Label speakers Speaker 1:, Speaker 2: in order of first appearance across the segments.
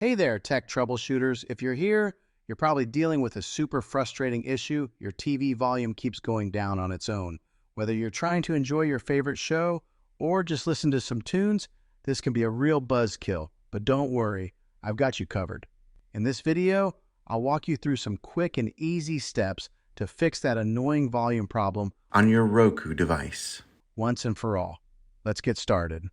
Speaker 1: Hey there, tech troubleshooters. If you're here, you're probably dealing with a super frustrating issue. Your TV volume keeps going down on its own. Whether you're trying to enjoy your favorite show or just listen to some tunes, this can be a real buzzkill. But don't worry, I've got you covered. In this video, I'll walk you through some quick and easy steps to fix that annoying volume problem
Speaker 2: on your Roku device.
Speaker 1: once and for all. Let's get started.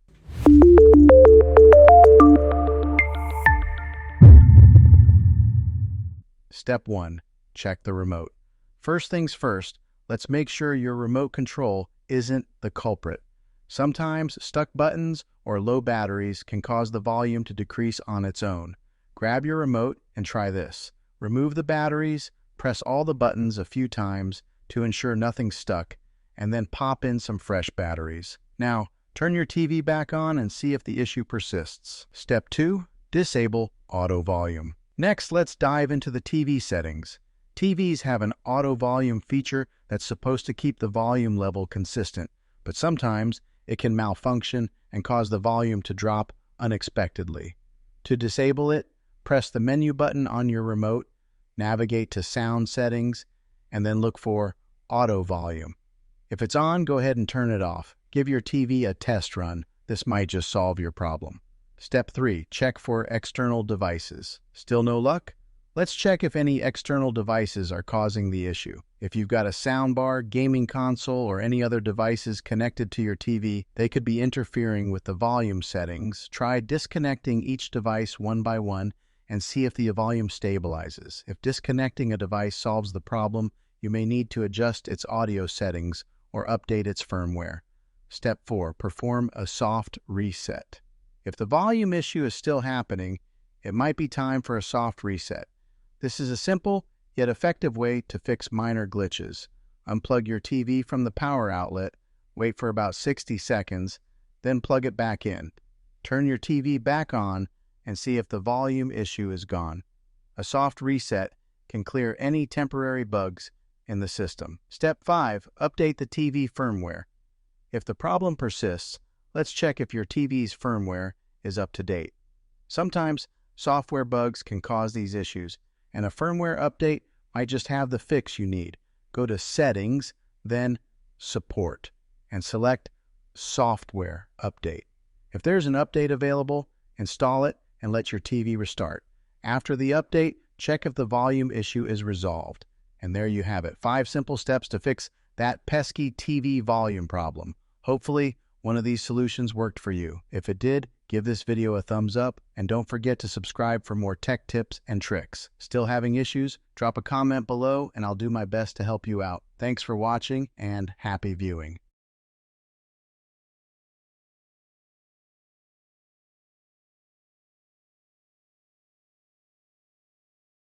Speaker 1: Step 1. Check the remote. First things first, let's make sure your remote control isn't the culprit. Sometimes stuck buttons or low batteries can cause the volume to decrease on its own. Grab your remote and try this. Remove the batteries, press all the buttons a few times to ensure nothing's stuck, and then pop in some fresh batteries. Now, turn your TV back on and see if the issue persists. Step 2. Disable auto volume. Next, let's dive into the TV settings. TVs have an auto volume feature that's supposed to keep the volume level consistent, but sometimes it can malfunction and cause the volume to drop unexpectedly. To disable it, press the menu button on your remote, navigate to Sound Settings, and then look for Auto Volume. If it's on, go ahead and turn it off. Give your TV a test run. This might just solve your problem. Step 3. Check for external devices. Still no luck? Let's check if any external devices are causing the issue. If you've got a soundbar, gaming console, or any other devices connected to your TV, they could be interfering with the volume settings. Try disconnecting each device one by one and see if the volume stabilizes. If disconnecting a device solves the problem, you may need to adjust its audio settings or update its firmware. Step 4. Perform a soft reset. If the volume issue is still happening, it might be time for a soft reset. This is a simple yet effective way to fix minor glitches. Unplug your TV from the power outlet, wait for about 60 seconds, then plug it back in. Turn your TV back on and see if the volume issue is gone. A soft reset can clear any temporary bugs in the system. Step 5. Update the TV firmware. If the problem persists, let's check if your TV's firmware is up to date. Sometimes software bugs can cause these issues, and a firmware update might just have the fix you need. Go to Settings, then Support, and select Software Update. If there's an update available, install it and let your TV restart. After the update, check if the volume issue is resolved. And there you have it. 5 simple steps to fix that pesky TV volume problem. Hopefully, one of these solutions worked for you. If it did, give this video a thumbs up and don't forget to subscribe for more tech tips and tricks. Still having issues? Drop a comment below and I'll do my best to help you out. Thanks for watching and happy viewing.